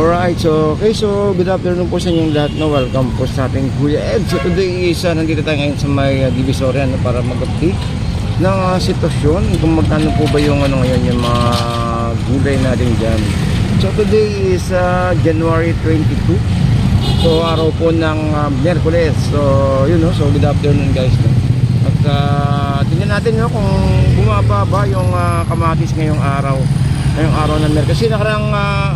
Alright, so okay, so good afternoon po sa inyong lahat, no? Welcome po sa ating Kuya Ed. So today is nandito tayo ngayon sa may Divisoria, no? Para mag-update ng sitwasyon kung magkano po ba yung ngayon yung mga gulay natin dyan. So today is January 22, so araw po ng Miyerkules. So yun, no? So good afternoon guys, no? At tingnan natin, no, kung bumaba ba yung kamatis ngayong araw ng Miyerkules. Kasi nakarang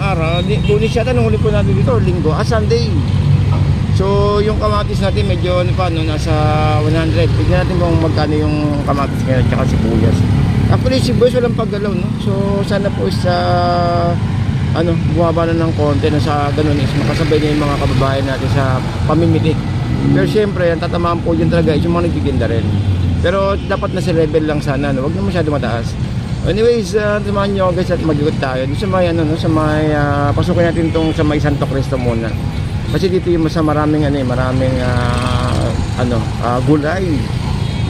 araw, Lunes yata nung huli po natin dito, Linggo, Sunday. So yung kamatis natin medyo nasa 100. Tignan natin kung magkano yung kamatis ngayon at saka sibuyas. Actually sibuyas walang paggalaw, no? So sana po sa bumaba na ng konti na sa ganun is makasabay na yung mga kababayan natin sa pamimili. Pero syempre ang tatamaan po yun talaga is yung mga nagtitinda rin. Pero dapat na sa level lang sana, no? Huwag na masyado mataas. Anyways, samahan nyo guys at mag-ikot tayo dito sa may pasukin natin tong sa may Santo Cristo muna. Kasi dito yung sa maraming gulay.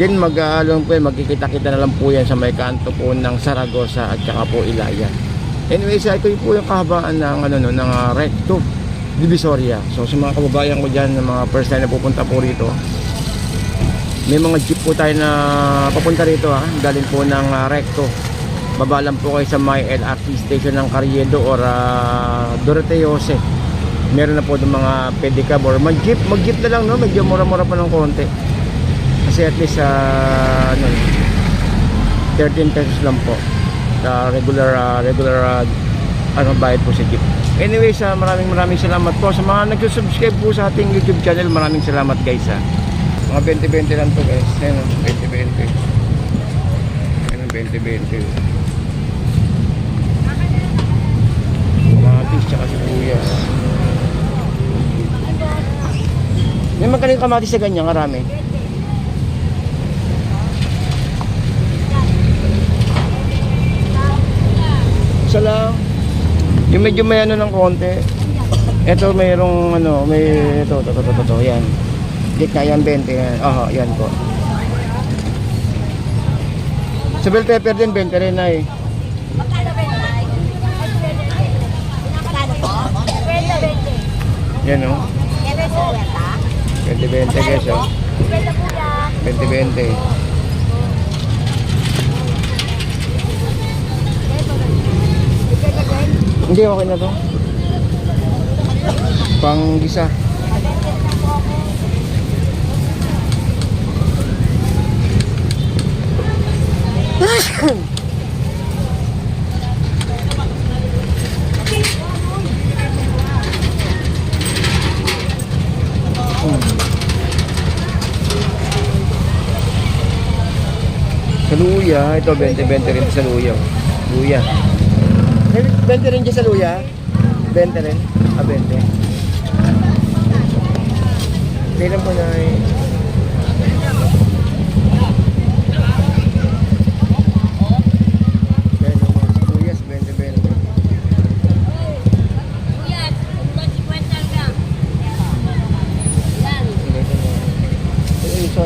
Then magkikita-kita na lang po yan sa may kanto po ng Saragosa at saka po Ilaya. Anyways, ito po yung kahabaan ng Recto Divisoria. So sa mga kababayan ko dyan, mga first time na pupunta po rito, may mga jeep po tayo na papunta rito, galing po ng Recto. Babalan po kayo sa may LRT station ng Carriedo or Doroteo Jose. Meron na po ng mga pedicab or mag-jeep na lang, no? Medyo mura-mura pa ng konti. Kasi at least 13 pesos lang po. Regular bayad po sa jeep. Anyways, maraming salamat po sa mga nag-subscribe po sa ating YouTube channel. Maraming salamat guys, Mga 20-20 lang to guys. Ayan, 20-20. Ayan, 20-20. Kamatis tsaka sibuyas. May magkaling kamatis sa ganyan, karami. Isa lang. Yung medyo may ng konti. Ito mayroong ito, yan. Gitna yan, 20 yan. Yan po. Sa bell pepper din, 20 rin ay. Yan o. 20-20 guys o. 20-20. Hindi, okay na to. Pang gisa. Sa luya, ito 20-20 rin sa luya. Luya. 20 rin dyan sa luya. 20 rin. 20. Kailan po na luyas, 20-20.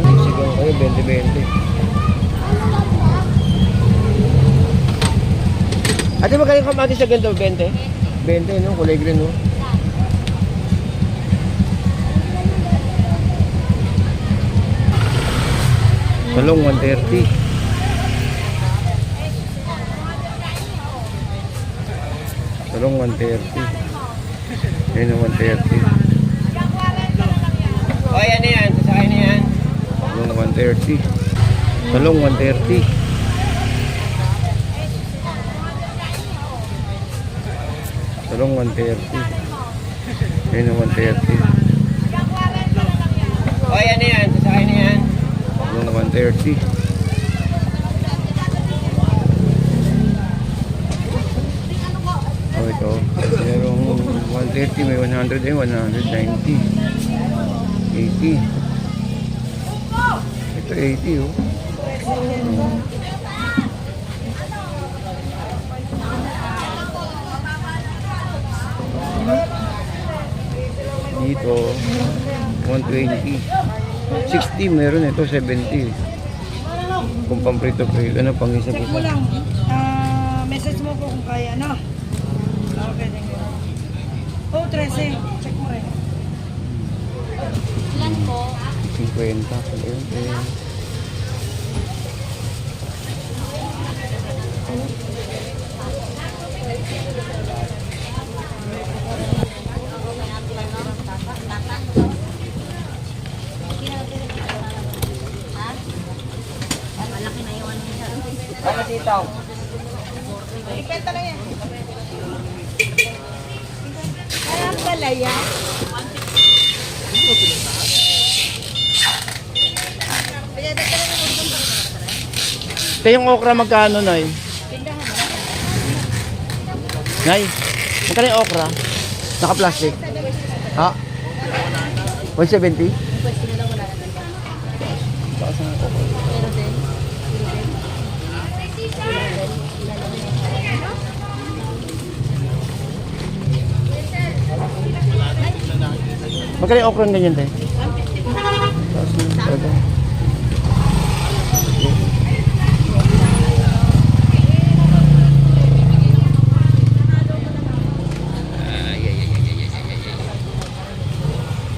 Sigaw kayo, 20-20. Ate, magaling kamatis sa ganito, 20? 20, no? Kulay green, no? Talong, 130. Talong, 130. Ayun, 130. O, yan na yan. Sasakay na yan. Talong, 130. Talong, 130. Talong 130. Ayun, 130. O, yan na yan. Sasakay na yan. Talong 130. Ito. Merong 130, may 100, 190. 80. Ito 80, oh. Dito 120. 60 meron, ito 70. Kung pamprito-prito, pang-isa po. Check mo lang. Message mo po kung kaya, no? Okay, thank you. Ayun, eh. Malaki na yung ano niya. Ano sitaw? Ikenta lang yan. Kaya pala yan. Ito yung okra magkano, Nay? Nay, magkano yung okra? Naka-plastic? Ha? 170? Saan ang okra? Magkano yung okra ng ganyan, Tay?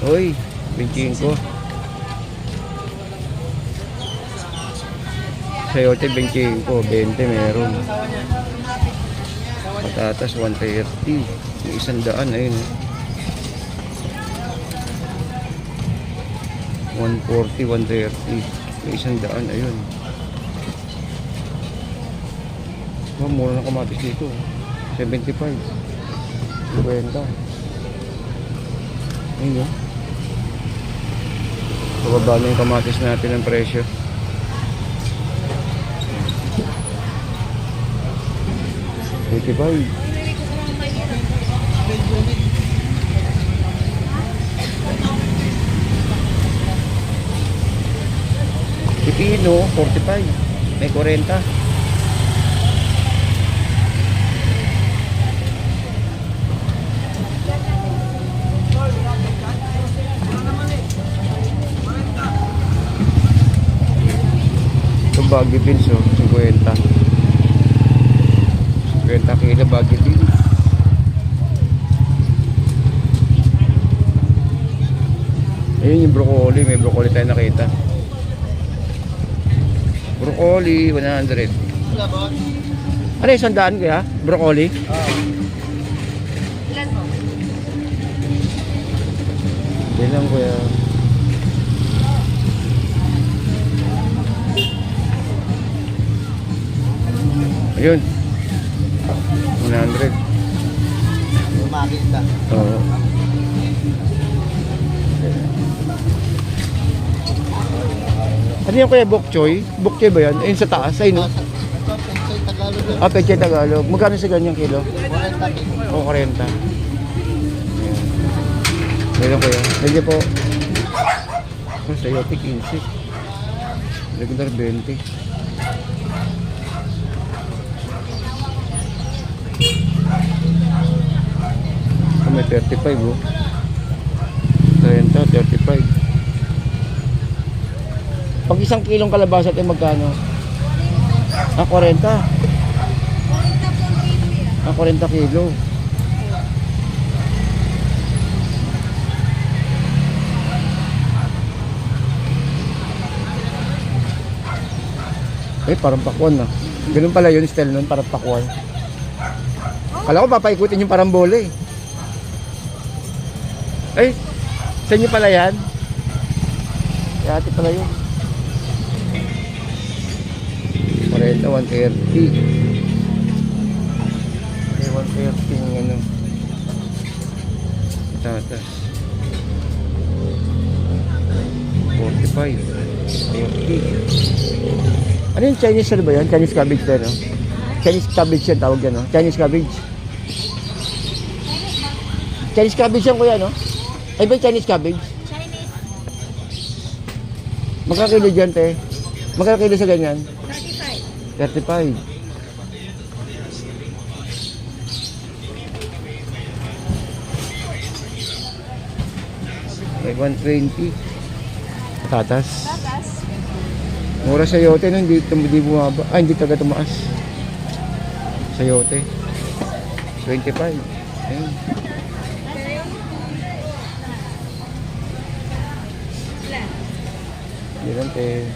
Uy, 25. Sayote 25, 20 meron. Patatas 130. Yung 100, ayun. 140, 130. Yung 100, ayun. Oh, mura ng kamatis dito. 75. 50. Ayun yun. Bababa na yung kamatis natin ng presyo. $85. Pipino, 45. May 40. Baggy beans, oh, 50. 50 kilo baggy beans. Ayun yung broccoli, may broccoli tayo nakita. Broccoli 100. Ano yung 100 kaya? Broccoli? Ilan mo? Yan lang kuya. Ayun. 100. Makita. Oo. Ano yung kuya bok choy? Bok choy ba yan? Ayun sa taas. Ayun no? Ah, Pechay Tagalog. Magkano sa ganyang kilo? 40. O, 40. Ayan. Ayun kuya. Thank you po. Oh, sayote 15. Regular 20. May 35 oh. 30, 35. Pag isang kilong kalabasa ay magkano? Ah, 40. Ah, 40 kilo. Eh, parang pakwan na. Ganun pala yun, style nun, parang pakwan. Kala ko papaikutin yung parang bola eh. Ay, sa inyo pala yan? Kaya ate pala yun. 40, 130. Okay, 130 yung ano. Patatas. 45. 30. Ano yung Chinese ano ba yan? Chinese cabbage ba, no? Chinese cabbage yan tawag yan, no? Chinese cabbage. Chinese cabbage yan kuya, no? Ay ba yung Chinese cabbage? Chinese. Magkakilo dyan, te? Magkakilo sa ganyan? 35. 35. May 120. Patatas. Tatas. Mura sayote, no? Hindi bumaba. Ah, hindi talaga tumaas. Sayote. 25. Ayun. Yan te.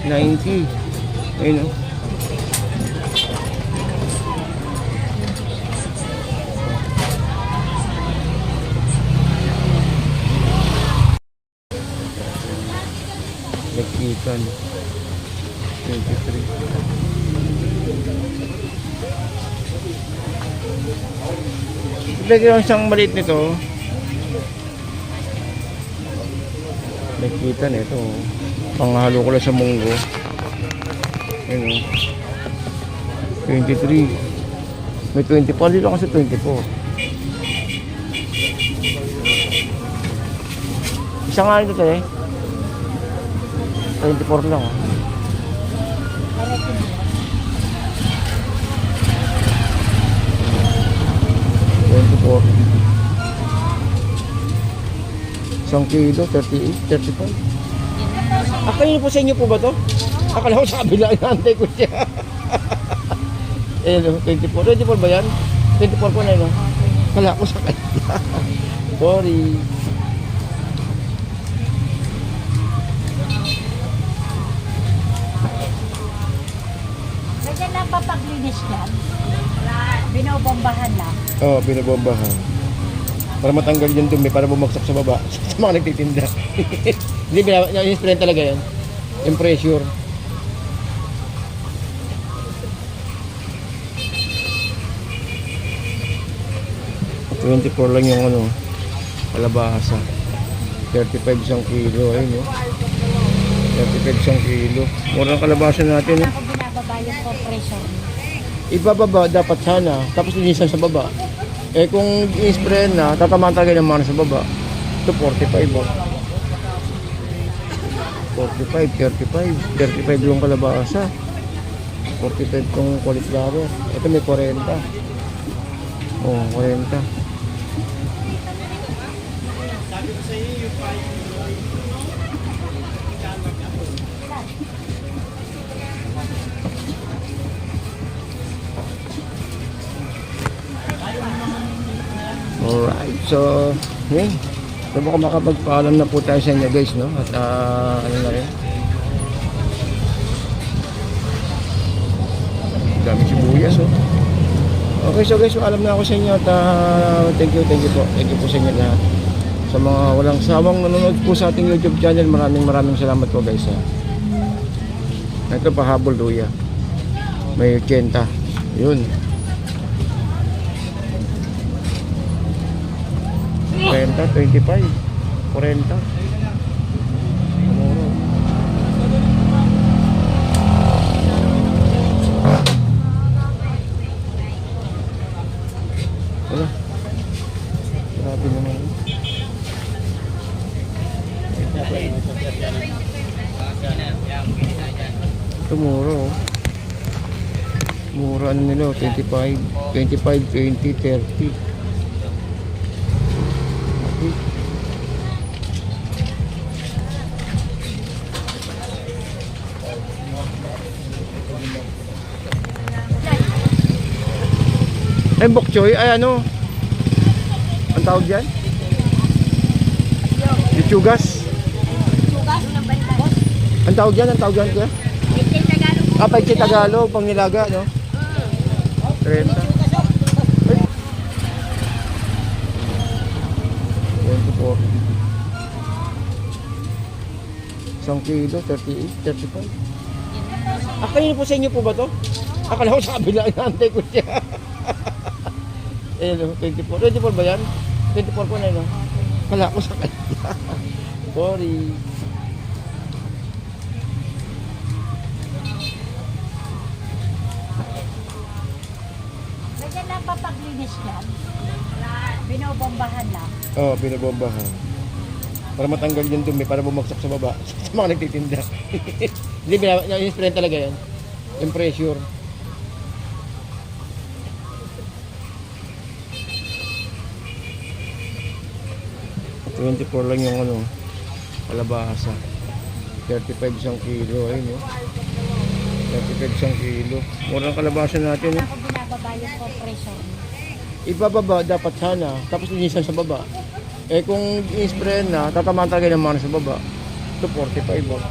$90. Ayun o. Nagkikan. 23. Lagyan lang siyang maliit nito. Nagkikan ito. Panghalo ko lang sa munggo. Ayun o. 23. May 24. Dito kasi 24. Isa nga ito eh. 24 lang. 24. Isang kilo, 38, 35. Akayin po sa inyo po ba to? Akala ko sa kabila, inaantay ko siya. Eh, 24. 24 ba yan? 24 po na yun. Akala ko sa kabila. Sorry. Ganyan lang papaglinis yan. Binobombahan lang. Oo, pinabombahan. Para matanggal yung dumi, para bumagsak sa baba. Sa mga nagtitinda. Hindi, in-spray talaga yan. Yung pressure. $24 lang yung ano, kalabasa. 35 isang kilo. Ayun, no? 35 isang kilo. Mura ang kalabasa natin. No? Ako binababa yung compressor niya. Ibababa dapat sana, tapos linisan sa baba. Eh kung i-spray na, tatamaan talaga ng mga sa baba. Ito 45 oh. 45, 35. 35 yung kalabasa. 45 tong cauliflower. Ito may 40. Oh, 40. Alright, so yun. So baka makapagpaalam na po tayo sa inyo guys, no? At ano na rin, dami sibuyas, oh. Okay, so guys, alam na ako sa inyo. At thank you po sa inyo lahat. Sa mga walang sawang nanonood po sa ating YouTube channel, maraming salamat po guys, ha. Ito pahabol luya, may 80. Yun, 40, 25, 40. Mura. Wala. Grabe naman. Ito mura, oh. Mura ano nila, 25, 20, 30. Ay, bok choy, ay ano? Ang tawag dyan? Lechugas? Sugas ng bandas. Ang tawag dyan kuya? Itin Tagalog. Ah, paikit Tagalog, pang nilaga, no? 30. Ay. 24. Isang kilo, 38, 35. Akayin po sa inyo po ba to? Akala ko sa kabila, inaantay ko siya. Eh, 24. 24 ba yan? 24 po na yun, no? Akala ko sa kabila. Sorry. Ganyan lang papaglinis yan. Binobombahan lang. Oo, pinabombahan. Para matanggal yung dumi, para bumagsak sa baba. Sa mga nagtitinda. Hindi, in-spray talaga yan. Yung pressure. 24 lang yung ano, kalabasa. 35 isang kilo, ayun oh. 35 isang kilo. Murang kalabasa natin Wala eh. ko binababa yung pressure. Ibababa dapat sana, tapos linisan sa baba. Eh kung i-spray na, tatamaan talaga ng mana sa baba. Ito 45 oh.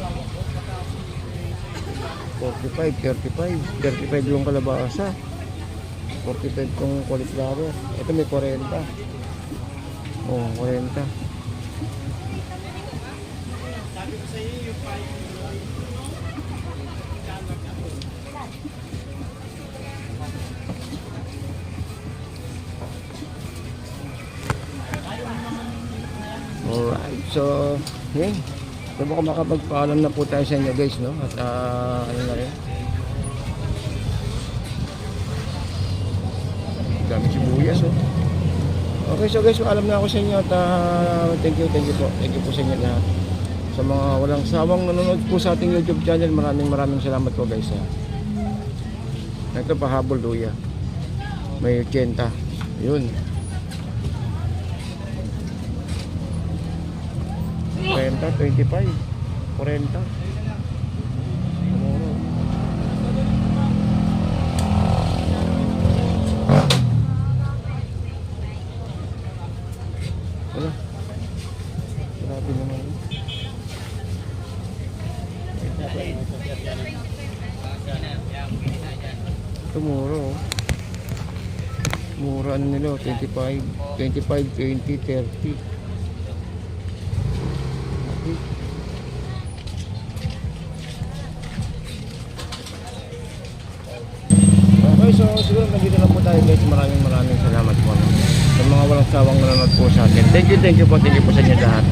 45, 35. 35 yung kalabasa. 45 yung cauliflower. Ito may 40. Oh, 40. Alright, so yun. So baka makapagpaalam na po tayo sa inyo guys, no? At ano na rin. Dami sibuyas, oh. Okay, so guys, alam na ako sa inyo at thank you po. Thank you po sa inyo lahat. Sa mga walang sawang nanonood po sa ating YouTube channel, maraming salamat po guys. Ito pahabol luya. May 80. Yun. 30, 25, 40. Wala. Grabe naman. Ito mura oh. Mura ano nila, 25, 20, 30. Okay, so siguro nandito lang po tayo guys. Maraming salamat po. No? Sa mga walang sawang nanonood po sa atin. Thank you po sa inyo lahat.